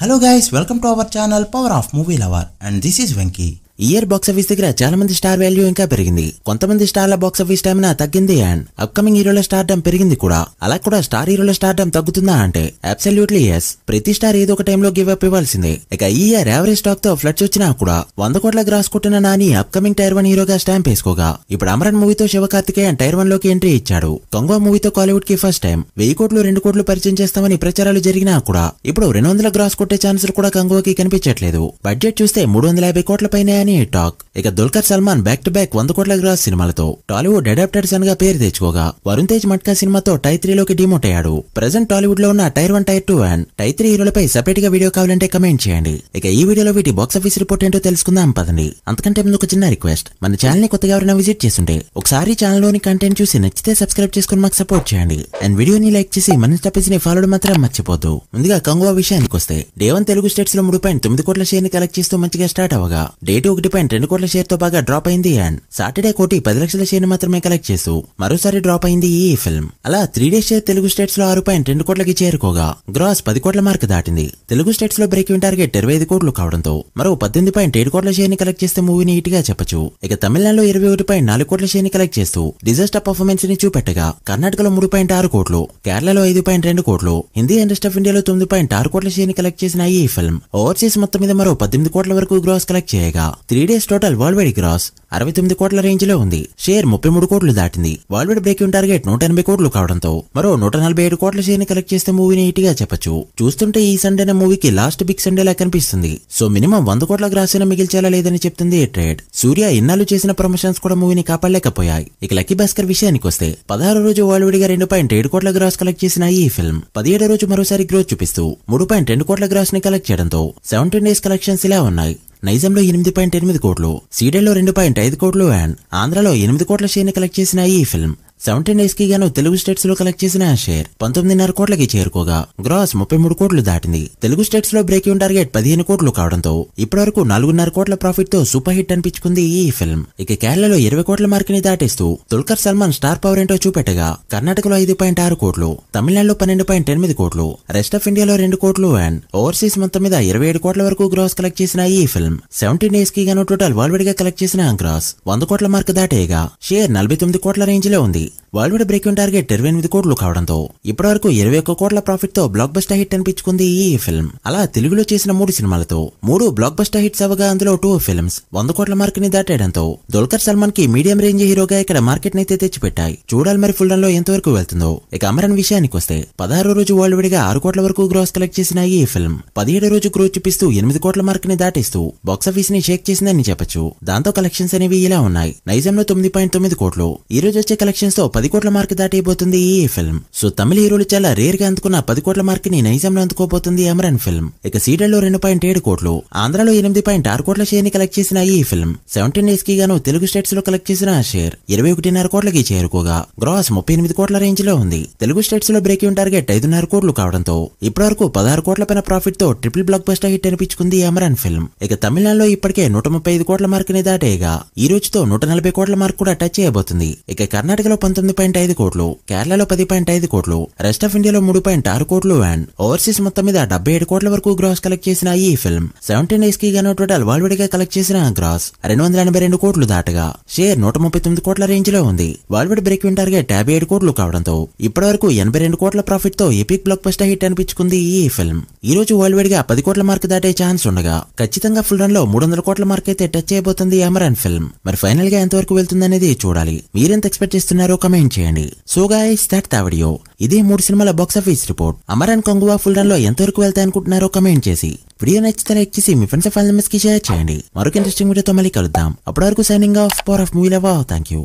Hello guys, welcome to our channel Power of Movie Lover and this is Venky. ఈ year box office దగ్గర చాలా మంది star value ఇంకా పెరిగింది. కొంతమంది స్టార్ల బాక్స్ ఆఫీస్ స్టామినా తగ్గింది అండ్ అప్కమింగ్ హీరోల స్టార్డమ్ పెరిగింది కూడా. అలా కూడా స్టార్ హీరోల స్టార్డమ్ తగ్గుతుందా అంటే అబ్సల్యూట్లీ yes. ప్రతి స్టార్ ఏదో ఒక టైంలో గివ్ అప్ ఇవ్వాల్సిందే. ఇక ఈ ఇయర్ యావరేజ్ స్టాక్ తో ఫ్లడ్స్ వచ్చినా కూడా 100 కోట్ల గ్రాస్ కొట్టిన నాని అప్కమింగ్ టైర్ 1 హీరోగా స్టాంప్ వేసుకోగా ఇప్పుడు అమరన్ మూవీతో శివకార్తికేయన్ టైర్ 1 లోకి ఎంట్రీ ఇచ్చాడు. కొంగో మూవీతో కాలీవుడ్ కి ఫస్ట్ టైం 1000 కోట్లు 2 కోట్లు పరిచయం చేస్తామని ప్రచారాలు జరిగినా కూడా ఇప్పుడు 200 గ్రాస్ కొట్టే ఛాన్సులు కూడా కంగోకి కనిపించట్లేదు. బడ్జెట్ చూస్తే 350 కోట్ల పైనే అని టాక్. ఇక Dulquer Salman back to back 100 కోట్ల గ్రాస్ సినిమాలతో టాలీవుడ్ అడాప్టెడ్ సన్ గా పేరు తెచ్చుకోగా వరుణ్ తేజ్ మట్కా సినిమాతో టైర్ 3 లోకి డిమోట్ అయ్యాడు. ప్రెజెంట్ టాలీవుడ్ లో ఉన్న టైర్ 1 టైర్ 2 అండ్ టైర్ 3 హీరోలపై సెపరేట్ గా వీడియో కావాలంటే కమెంట్ చేయండి. ఇక ఈ వీడియోలో వీటి బాక్స్ ఆఫీస్ రిపోర్ట్ ఏంటో తెలుసుకుందాం పదండి. అంతకంటే ముందు ఒక చిన్న రిక్వెస్ట్, మన ఛానల్ ని కొత్తగా ఎవరైనా విజిట్ చేస్తుంటే ఒకసారి ఛానల్ లోని కంటెంట్ చూసి నచ్చితే సబ్స్క్రైబ్ చేసుకుని మాకు సపోర్ట్ చేయండి అండ్ వీడియోని లైక్ చేసి మన ఇన్స్టా పేజ్ ని ఫాలో మాత్రం మర్చిపోద్దు. ముందుగా కంగో విషయానికి వస్తే డే 1 తెలుగు స్టేట్స్ లో 3.9 కోట్ల షేర్ ని కలెక్ట్ చేస్తూ మంచిగా స్టార్ట్ అవగా డే 2 1.2 కోట్ల షేర్ తో బాగా డ్రాప్ అయింది అండ్ సాటర్డే 10 లక్షల షేర్ మాత్రమే కలెక్ట్ చేస్తూ మరోసారి డ్రాప్ అయింది ఈ ఫిల్మ్. అలా 3 డేస్ షేర్ తెలుగు స్టేట్స్ లో 6.2 కోట్లకి చేరుకోగా గ్రాస్ 10 కోట్ల మార్క్ దాటింది. తెలుగు స్టేట్స్ లో బ్రేక్ ఈవెన్ టార్గెట్ 25 కోట్లు కావడంతో మరో 18.7 కోట్ల షేర్ ని కలెక్ట్ చేస్తే మూవీని హిట్ గా చెప్పొచ్చు. ఇక తమిళనాడులో 21.4 కోట్ల షేర్ ని కలెక్ట్ చేస్తూ డిజాస్టర్ పర్ఫార్మెన్స్ ని చూపెట్టగా కర్ణాటకలో 3.6 కోట్లు, కేరళలో 5.2 కోట్లు, హిందీ అండ్ రెస్ట్ ఆఫ్ ఇండియాలో 9.6 కోట్ల షేర్ ని కలెక్ట్ చేసిన ఈ ఫిల్మ్ ఓవర్సీస్ మొత్తం మీద మరో 18 కోట్ల వరకు గ్రాస్ కలెక్ట్ చేయగా 3 days total world wide gross 69 కోట్ల రేంజ్ లో ఉంది. షేర్ 33 కోట్లు దాటింది. World wide break even target 180 కోట్లు కావడంతో మరో 147 కోట్ల షేర్ ని కలెక్ట్ చేస్తే మూవీని హిట్ గా చెప్పొచ్చు. చూస్తుంటే ఈ సండేన మూవీకి లాస్ట్ బిగ్ సండేలా కనిపిస్తుంది. సో మినిమం 100 కోట్ల గ్రాస్ అయినా మిగిల్చేలా లేదని చెప్తుంది ఈ ట్రేడ్. సూర్య ఇన్నాళ్ళు చేసిన ప్రమోషన్స్ కూడా మూవీని కాపాడలేకపోయాయి. ఇక లక్కీ భాస్కర్ విషయానికి వస్తే 16 రోజు వరల్డ్ వైడ్ గా 2.7 కోట్ల గ్రాస్ కలెక్ట్ చేసిన ఈ ఫిల్మ్ 17 రోజు మరోసారి గ్రోత్ చూపిస్తూ 3.2 కోట్ల గ్రాస్ ని కలెక్ట్ చేయడంతో 17 డేస్ కలెక్షన్స్ ఇలా ఉన్నాయి. నైజంలో 8.8 కోట్లు, సీడెల్లో 2.5 కోట్లు అండ్ ఆంధ్రలో 8 కోట్ల షేర్ ని కలెక్ట్ చేసిన ఈ ఫిల్మ్ 17 డేస్ కి గాను తెలుగు స్టేట్స్ లో కలెక్ట్ చేసిన షేర్ 19.5 కోట్లకి చేరుకోగా గ్రాస్ 33 కోట్లు దాటింది. తెలుగు స్టేట్స్ లో బ్రేక్ ఈవెన్ టార్గెట్ 15 కోట్లు కావడంతో ఇప్పటివరకు 4.5 కోట్ల ప్రాఫిట్ తో సూపర్ హిట్ అనిపించుకుంది ఈ ఫిల్మ్. ఇక కేరళలో 20 కోట్ల మార్క్ ని దాటేస్తూ దుల్కర్ సల్మాన్ స్టార్ పవర్ ఏంటో చూపెట్టగా కర్ణాటకలో 5.6 కోట్లు, తమిళనాడులో 12.8 కోట్లు, రెస్ట్ ఆఫ్ ఇండియాలో 2 కోట్లు అండ్ ఓవర్సీస్ మొత్తం మీద 27 కోట్ల వరకు గ్రాస్ కలెక్ట్ చేసిన ఈ ఫిల్మ్ 17 డేస్ కి గాను టోటల్ వరల్డ్ వైడ్ గా కలెక్ట్ చేసిన గ్రాస్ 100 కోట్ల మార్క్ దాటేయగా షేర్ 49 కోట్ల రేంజ్ లో ఉంది. World wide break even target 28 కోట్లు కావడంతో ఇప్పటివరకు 21 కోట్ల ప్రాఫిట్ తో బ్లాక్ బస్టర్ హిట్ అనిపించుకుంది ఈ ఫిల్మ్. అలా తెలుగులో చేసిన 3 సినిమాలతో 3 బ్లాక్ బస్టర్ హిట్స్ అవగా అందులో 2 ఫిల్మ్స్ 100 కోట్ల మార్క్ ని దాటేయడంతో దుల్కర్ సల్మాన్ కి మీడియం రేంజ్ హీరోగా ఇక్కడ మార్కెట్ నైతే తెచ్చిపెట్టాయి. చూడాలి మరి ఫుల్ రన్ లో ఎంతవరకు వెళ్తుందో. ఇక అమరన్ విషయానికి వస్తే 16 రోజు వరల్డ్ వైడ్ గా 6 కోట్ల వరకు గ్రాస్ కలెక్ట్ చేసిన ఈ ఫిల్మ్ 17 రోజు గ్రోత్ చూపిస్తూ 8 కోట్ల మార్క్ ని దాటేస్తూ బాక్స్ ఆఫీస్ ని షేక్ చేసిందని చెప్పొచ్చు. దాంతో కలెక్షన్స్ అనేవి ఇలా ఉన్నాయి. నైజంలో 9.9 కోట్లు, ఈ రోజు వచ్చే కలెక్షన్స్ తో 10 కోట్ల మార్క్ దాటిపోతుంది ఈ ఫిల్మ్. సో తమిళ హీరోలు చాలా రేర్ గా అందుకున్న 10 కోట్ల మార్క్ ని నైజంలో అందుకోబోతుంది అమరన్ ఫిల్మ్. ఇక సీడెల్లో 2.7 కోట్లు, ఆంధ్రలో 8.6 కోట్ల షేర్ ని కలెక్ట్ చేసిన ఈ ఫిల్మ్ 17 డేస్ కి గాను తెలుగు స్టేట్స్ లో కలెక్ట్ చేసిన షేర్ 21.5 కోట్లకి చేరుకోగా గ్రాస్ 38 కోట్ల రేంజ్ లో ఉంది. తెలుగు స్టేట్స్ లో బ్రేక్ ఈవెన్ టార్గెట్ 5.5 కోట్లు కావడంతో ఇప్పటివరకు 16 కోట్ల పైన ప్రాఫిట్ తో ట్రిపుల్ బ్లాక్ బస్టర్ హిట్ అనిపించుకుంది అమరన్ ఫిల్మ్. ఇక తమిళనాడులో ఇప్పటికే 135 కోట్ల మార్క్ ని దాటేయగా ఈ రోజుతో 140 కోట్ల మార్క్ కూడా టచ్ చేయబోతుంది. ఇక కర్ణాటకలో 19.5 కోట్లు, కేరళలో 10.5 కోట్లు, రెస్ట్ ఆఫ్ ఇండియాలో 3.6 కోట్లు అండ్ ఓవర్సీస్ మొత్తం మీద 77 కోట్ల వరకు గ్రాస్ కలెక్ట్ చేసిన ఈ ఫిల్మ్ 17 డేస్ కి గాను టోటల్ వరల్డ్ వైడ్ గా కలెక్ట్ చేసిన గ్రాస్ 282 కోట్లు దాటగా షేర్ 139 కోట్ల రేంజ్ లో ఉంది. World wide break even target 57 కోట్లు కావడంతో ఇప్పటివరకు 82 కోట్ల ప్రాఫిట్ తో ఎపిక్ బ్లాక్ బస్టర్ హిట్ అనిపించుకుంది ఈ ఫిల్మ్. ఈ రోజు వరల్డ్ వైడ్ గా 10 కోట్ల మార్క్ దాటే ఛాన్స్ ఉండగా ఖచ్చితంగా ఫుల్ రన్ లో 300 కోట్ల మార్క్ అయితే టచ్ చేయబోతుంది అమరన్ ఫిల్మ్. మరి ఫైనల్ గా ఎంతవరకు వెళ్తుందనేది చూడాలి. మీరెంత ఎక్స్పెక్ట్ చేస్తున్నారో కమెంట్ చేయండి. So guys that the video. ఇదే 3 సినిమాల box office report. Amaran Kanguva full run లో ఎంతవరకు వెళ్తాయి అనుకుంటున్నారో కమెంట్ చేసి వీడియో నచ్చితే లైక్ చేసి మీ ఫ్రెండ్స్ అండ్ ఫ్యామిలీ మెంబర్స్ కి షేర్ చేయండి. మరొక ఇంట్రెస్టింగ్ వీడియోతో మళ్ళీ కలుద్దాం. అప్పటి వరకు signing off. Power of movie lover. Thank you.